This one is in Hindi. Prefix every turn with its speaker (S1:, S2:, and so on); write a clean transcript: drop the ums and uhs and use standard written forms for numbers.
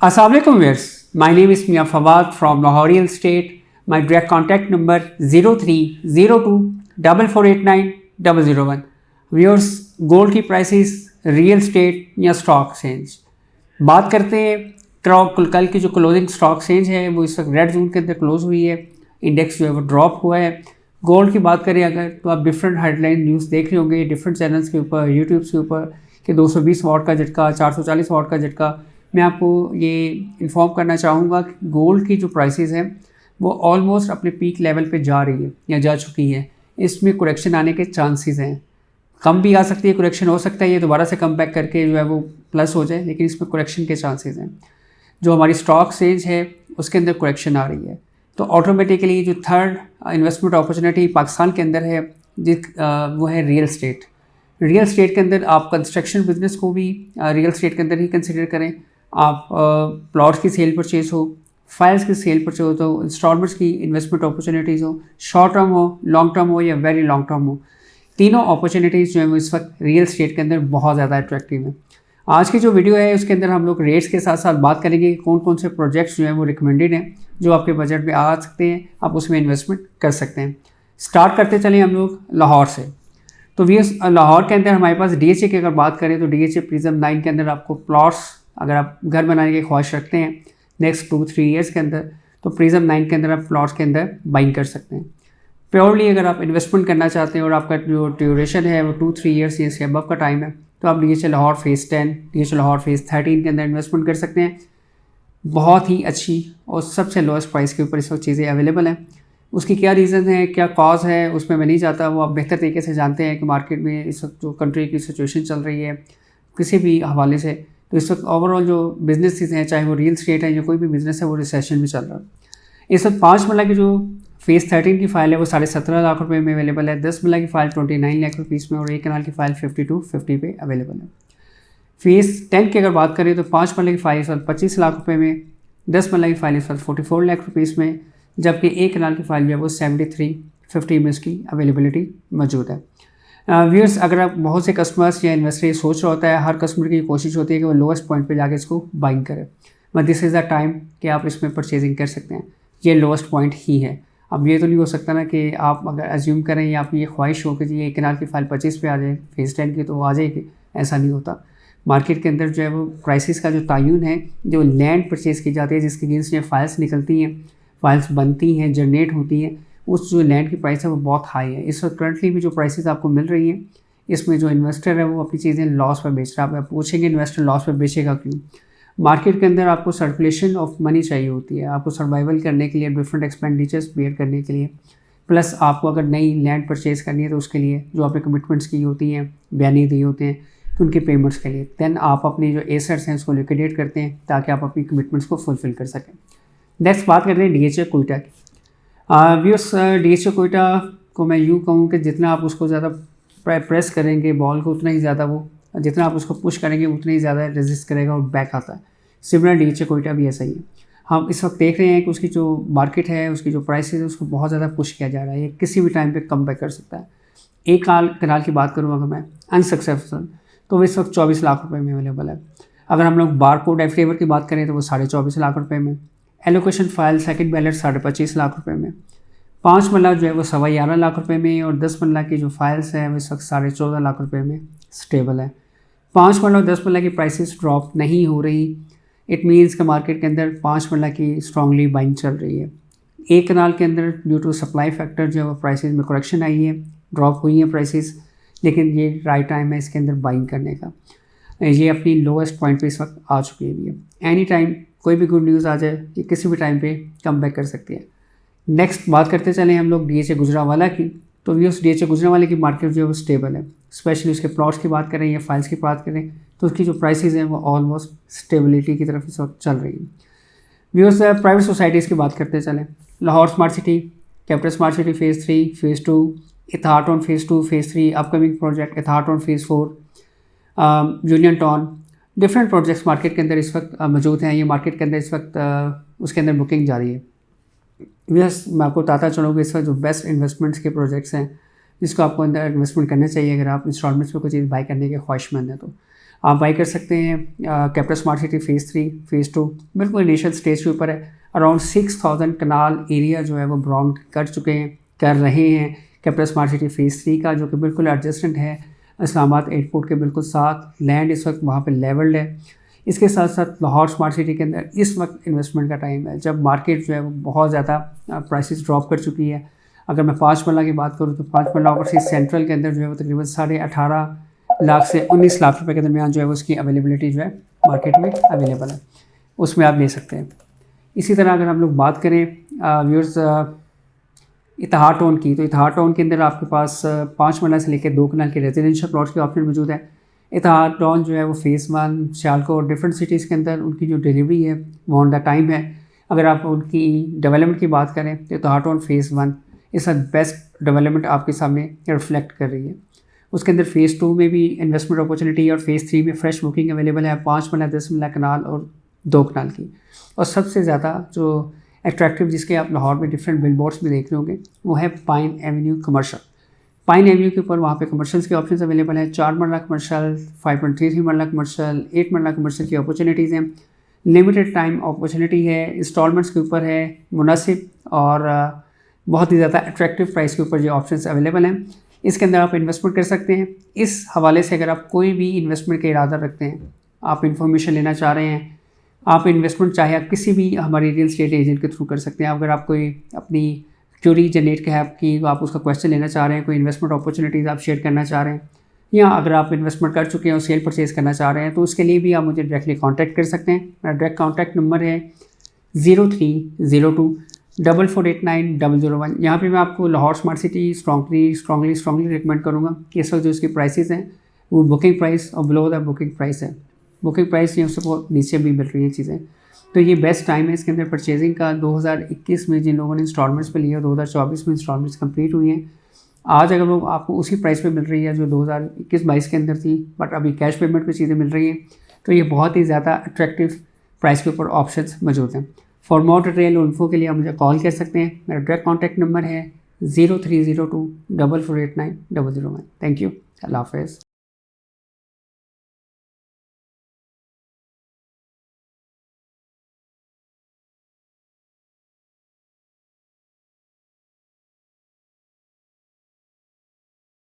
S1: Assalamualaikum viewers, my name is Mia Fawad from Lahore Real Estate. My direct contact number 0302 4489 001. Viewers, gold की प्राइसेस रियल स्टेट या स्टॉक एक्सचेंज बात करते हैं। कल की जो क्लोजिंग स्टॉक एक्सचेंज है वो इस वक्त रेड जोन के अंदर क्लोज हुई है। इंडेक्स जो है वो ड्रॉप हुआ है। गोल्ड की बात करें अगर तो आप डिफरेंट हेडलाइन न्यूज़ देख रहे होंगे डिफरेंट चैनल्स के ऊपर, यूट्यूब के ऊपर कि 220 वाट का झटका, 440 वाट का झटका। मैं आपको ये इन्फॉर्म करना चाहूँगा कि गोल्ड की जो प्राइसेस हैं वो ऑलमोस्ट अपने पीक लेवल पे जा रही है या जा चुकी है। इसमें करेक्शन आने के चांसेस हैं, कम भी आ सकती है, करेक्शन हो सकता है ये दोबारा से कम बैक करके जो है वो प्लस हो जाए, लेकिन इसमें करेक्शन के चांसेस हैं। जो हमारी स्टॉक एक्सचेंज है उसके अंदर करेक्शन आ रही है, तो ऑटोमेटिकली जो थर्ड इन्वेस्टमेंट अपॉर्चुनिटी पाकिस्तान के अंदर है वो है रियल स्टेट। रियल स्टेट के अंदर आप कंस्ट्रक्शन बिजनेस को भी रियल स्टेट के अंदर ही कंसिडर करें। आप प्लॉट्स की सेल परचेज हो, फाइल्स की सेल परचेज हो, इंस्टॉलमेंट्स की इन्वेस्टमेंट अपॉर्चुनिटीज़ हो, शॉर्ट टर्म हो, लॉन्ग टर्म हो या वेरी लॉन्ग टर्म हो, तीनों अपॉर्चुनिटीज़ जो है वो इस वक्त रियल स्टेट के अंदर बहुत ज़्यादा अट्रैक्टिव है। आज की जो वीडियो है उसके अंदर हम लोग रेट्स के साथ साथ बात करेंगे कि कौन कौन से प्रोजेक्ट्स जो हैं वो रिकमेंडेड हैं, जो आपके बजट में आ सकते हैं, आप उसमें इन्वेस्टमेंट कर सकते हैं। स्टार्ट करते चलें हम लोग लाहौर से। तो लाहौर के अंदर हमारे पास DHA की अगर बात करें तो DHA प्रिज्म 9 के अंदर आपको प्लॉट्स, अगर आप घर बनाने की ख्वाहिश रखते हैं नेक्स्ट 2-3 ईयर्स के अंदर, तो प्रिज्म 9 के अंदर आप प्लॉट्स के अंदर बाइंग कर सकते हैं। प्योरली अगर आप इन्वेस्टमेंट करना चाहते हैं और आपका जो ड्यूरेशन है वो 2-3 ईयर्स या इसके अबव का टाइम है, तो आप DHA Lahore phase 10, DHA Lahore phase 13 के अंदर इन्वेस्टमेंट कर सकते हैं। बहुत ही अच्छी और सबसे लोएस्ट प्राइस के ऊपर इस वक्त चीज़ें अवेलेबल हैं। उसकी क्या रीज़न है, क्या कॉज है, उसमें मैं नहीं चाहता, वो आप बेहतर तरीके से जानते हैं कि मार्केट में इस वक्त जो कंट्री की सिचुएशन चल रही है किसी भी हवाले से, तो इस वक्त ओवरऑल जो बिजनेसेस हैं, चाहे वो रियल स्टेट है या कोई भी बिज़नेस है, वो रिसेशन में चल रहा है। इस वक्त 5 मरला की जो फेज़ 13 की फ़ाइल है वो 17.5 लाख रुपए में अवेलेबल है। 10 मरला की फ़ाइल 29 लाख रुपीज़ में और 1 कनाल की फ़ाइल 52-50 पे अवेलेबल है। फेज़ 10 की अगर बात करें तो 5 मरला की फ़ाइल इस वक्त 25 लाख रुपये में, 10 मरला की फ़ाइल इस वक्त 44 लाख रुपीज़ में, जबकि 1 कनाल की फ़ाइल जो है वो 73-50 में इसकी अवेलेबिलिटी मौजूद है। व्यूअर्स, अगर आप बहुत से कस्टमर्स या इन्वेस्टर सोच रहा होता है, हर कस्टमर की कोशिश होती है कि वो लोएस्ट पॉइंट पे जाके इसको बाइंग करे, but this is the time कि आप इसमें परचेजिंग कर सकते हैं। ये लोएस्ट पॉइंट ही है। अब ये तो नहीं हो सकता ना कि आप अगर एज्यूम करें या आपकी ये ख्वाहिश हो कि जी 1 कनाल की फ़ाइल 25 पे आ जाए फेज़ 10 की, तो आ जाएगी, ऐसा नहीं होता। मार्केट के अंदर जो है वो प्राइसेस का जो तयन है, जो लैंड परचेज़ की जाती है जिसके अगेंस्ट में फाइल्स निकलती हैं, फाइल्स बनती हैं, जनरेट होती हैं, उस जो लैंड की प्राइस है वो बहुत हाई है। इस वक्त करंटली भी जो प्राइसेस आपको मिल रही हैं, इसमें जो इन्वेस्टर है वो अपनी चीज़ें लॉस पर बेच रहा है। आप पूछेंगे इन्वेस्टर लॉस पर बेचेगा क्यों? मार्केट के अंदर आपको सर्कुलेशन ऑफ मनी चाहिए होती है, आपको सर्वाइवल करने के लिए, डिफरेंट एक्सपेंडिचर्स बेयर करने के लिए, प्लस आपको अगर नई लैंड परचेज़ करनी है तो उसके लिए जो आपने कमिटमेंट्स की होती हैं, बयानी दी होते हैं, तो उनके पेमेंट्स के लिए देन आप अपनी जो एसेट्स हैं उसको लिक्विडेट करते हैं ताकि आप अपनी कमिटमेंट्स को फुलफिल कर सकें। नेक्स्ट बात करते हैं DHA कोयटा की। व्यूअर्स, DHA कोयटा को मैं यूँ कहूँ कि जितना आप उसको ज़्यादा प्रेस करेंगे बॉल को, उतना ही ज़्यादा वो, जितना आप उसको पुश करेंगे उतना ही ज़्यादा रेजिस्ट करेगा और बैक आता है। सिमिलर DHA कोयटा भी ऐसा ही है। हम इस वक्त देख रहे हैं कि उसकी जो मार्केट है, उसकी जो प्राइसेस है, उसको बहुत ज़्यादा पुश किया जा रहा है। ये किसी भी टाइम पे कम बैक कर सकता है। एक कनाल की बात करूँ अगर मैं अनसक्सेसफुल, तो वो इस वक्त 24 लाख रुपए में अवेलेबल है। अगर हम लोग बारकोड एफलेवर की बात करें तो वो 24.5 लाख रुपए में, allocation file second ballot 25.5 lakh रुपए में, 5 मरला जो है वो 11.25 लाख रुपए में और 10 मरला की जो फाइल्स हैं वो इस वक्त 14.5 लाख रुपए में स्टेबल है। 5 मरला और 10 मरला की प्राइसेस ड्रॉप नहीं हो रही। इट मीन्स कि मार्केट के अंदर 5 मरला की स्ट्रांगली बाइंग चल रही है। 1 कनाल के अंदर ड्यू टू सप्लाई फैक्टर जो है वो प्राइसेस में करेक्शन आई है, ड्रॉप हुई है प्राइसेस, लेकिन ये राइट टाइम है इसके अंदर बाइंग करने का। ये अपनी लोएस्ट पॉइंट पे इस वक्त आ चुकी है। एनी टाइम कोई भी गुड न्यूज़ आ जाए, ये किसी भी टाइम पे कम बैक कर सकती है। नेक्स्ट बात करते चलें हम लोग DHA गुजरांवाला की। तो व्यूअर्स, DHA गुजरांवाला की मार्केट जो है वो स्टेबल है। स्पेशली उसके प्लॉट्स की बात करें या फाइल्स की बात करें तो उसकी जो प्राइसेस हैं वो ऑलमोस्ट स्टेबिलिटी की तरफ इस वक्त चल रही है। व्यूअर्स, प्राइवेट सोसाइटीज़ की बात करते चलें। Lahore smart city, capital smart city phase 3, phase 2, इथार्टन फेज़ 2, फेज़ 3, अपकमिंग प्रोजेक्ट इथार्टन phase 4, union town, different projects market के अंदर इस वक्त मौजूद हैं। ये मार्केट के अंदर इस वक्त उसके अंदर बुकिंग जारी है। व्यूअर्स, मैं आपको बताता चलूँगा इस वक्त जो बेस्ट इन्वेस्टमेंट्स के प्रोजेक्ट्स हैं जिसको आपको अंदर इन्वेस्टमेंट करना चाहिए अगर आप इंस्टॉलमेंट्स में कोई चीज़ बाई करने के ख्वाहिशमंद हैं। तो आप बाई कर सकते हैं। Capital smart city phase 3 phase 2 बिल्कुल इनिशियल स्टेज के ऊपर है। अराउंड 6000 कनाल एरिया जो है वो ब्राउन कर चुके हैं, कर रहे हैं कैपिटल स्मार्ट सिटी फेज़ 3 का, जो कि बिल्कुल एडजस्टेंट है इस्लामाबाद एयरपोर्ट के बिल्कुल साथ। लैंड इस वक्त वहाँ पे लेवल्ड है। इसके साथ साथ लाहौर स्मार्ट सिटी के अंदर इस वक्त इन्वेस्टमेंट का टाइम है, जब मार्केट जो है वो बहुत ज़्यादा प्राइसेस ड्रॉप कर चुकी है। अगर मैं 5 मरला की बात करूँ तो 5 मरला ओवरसीज सेंट्रल के अंदर जो है वो तकरीबन 18.5 लाख से 19 लाख रुपए के दरमियान जो है वो उसकी अवेलेबिलिटी जो है मार्केट में अवेलेबल है, उसमें आप ले सकते हैं। इसी तरह अगर हम लोग बात करें व्यूअर्स इतिहाद टाउन की, तो इतिहाद टाउन के अंदर आपके पास 5 मरला से लेकर 2 कनाल के रेजिडेंशियल प्लॉट के ऑप्शन मौजूद है। इतिहाद टाउन जो है वो फेज़ 1 सियालकोट डिफरेंट सिटीज़ के अंदर उनकी जो डिलीवरी है वो ऑन द टाइम है। अगर आप उनकी डेवलपमेंट की बात करें तो इतिहाद टाउन फेज़ 1 इस वक्त बेस्ट डेवलपमेंट आपके सामने रिफ्लेक्ट कर रही है। उसके अंदर फेज़ 2 में भी इन्वेस्टमेंट अपॉर्चुनिटी और फेज़ 3 में फ्रेश बुकिंग अवेलेबल है 5 मरला 10 मरला कनाल और 2 कनाल की। और सबसे ज़्यादा जो एट्रैक्टिव जिसके आप लाहौर में डिफरेंट बिलबोर्ड्स में देख रहे होंगे वो है pine Avenue commercial. Pine Avenue के ऊपर वहाँ पे कमर्शियल्स के ऑप्शंस अवेलेबल हैं। 4 मरला कमर्शियल, 5.33 मरला कमर्शियल, 8 मरला कमर्शियल की अपॉर्चुनिटीज़ हैं। लिमिटेड टाइम अपॉर्चुनिटी है, इंस्टॉलमेंट्स के ऊपर है, मुनासिब और बहुत ही ज़्यादा अट्रैक्टिव प्राइस के ऊपर ये ऑप्शंस अवेलेबल हैं। इसके अंदर आप इन्वेस्टमेंट कर सकते हैं। इस हवाले से अगर आप कोई भी इन्वेस्टमेंट का इरादा रखते हैं, आप इन्फॉर्मेशन लेना चाह रहे हैं, आप इन्वेस्टमेंट चाहे आप किसी भी हमारे रियल एस्टेट एजेंट के थ्रू कर सकते हैं। अगर आप कोई अपनी क्यूरी जनरेट है आपकी, आप उसका क्वेश्चन लेना चाह रहे हैं, कोई इन्वेस्टमेंट अपॉर्चुनिटीज़ आप शेयर करना चाह रहे हैं, या अगर आप इन्वेस्टमेंट कर चुके हैं और सेल परचेज़ करना चाह रहे हैं, तो उसके लिए भी आप मुझे डायरेक्टली कॉन्टैक्ट कर सकते हैं। मेरा डायरेक्ट कॉन्टैक्ट नंबर है 03024489 यहाँ पे मैं आपको Lahore smart city strongly recommend करूँगा कि इस वक्त जो इसकी प्राइसेस हैं वो बुकिंग प्राइस और बिलो द बुकिंग प्राइस है। बुकिंग प्राइस ये उससे बहुत नीचे भी मिल रही हैं चीज़ें, तो ये बेस्ट टाइम है इसके अंदर परचेजिंग का। 2021 में जिन लोगों ने इंस्टॉलमेंट्स पे लिया, 2024 में इंस्टॉलमेंट्स कंप्लीट हुई हैं। आज अगर वो आपको उसी प्राइस पे मिल रही है जो 2021-22 के अंदर थी, बट अभी कैश पेमेंट पे चीज़ें मिल रही हैं, तो ये बहुत ही ज़्यादा अट्रैक्टिव प्राइस के ऊपर ऑप्शंस मौजूद हैं। फॉर मोर डिटेल इन्फो के लिए आप मुझे कॉल कर सकते हैं। मेरा डायरेक्ट कॉन्टैक्ट नंबर है 03024489 001। Thank you. अल्लाह हाफ़िज़।